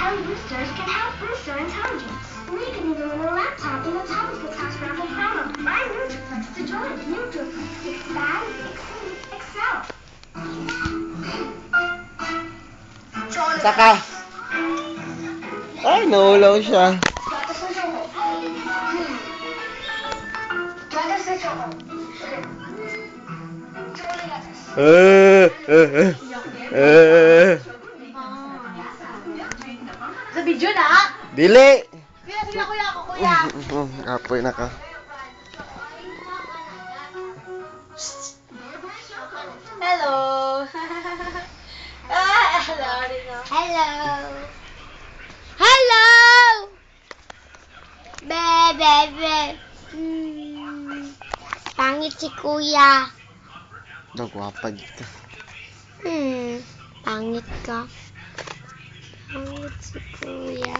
Fun boosters can help boost your intelligence. We can even win a laptop in the Top of the Class raffle promo. Buy Nutroplex to join. Nutroplex, expand, exceed, excel. Saka. Ay, nahulaw siya. Sa video na? Dili. Kuya ako, kuya. Apoy na ka. Hello. Hello, Rino. Hello. Hello. Bebe. Pangit si kuya. Nagwapag ka. Pangit ka. Pangit si kuya.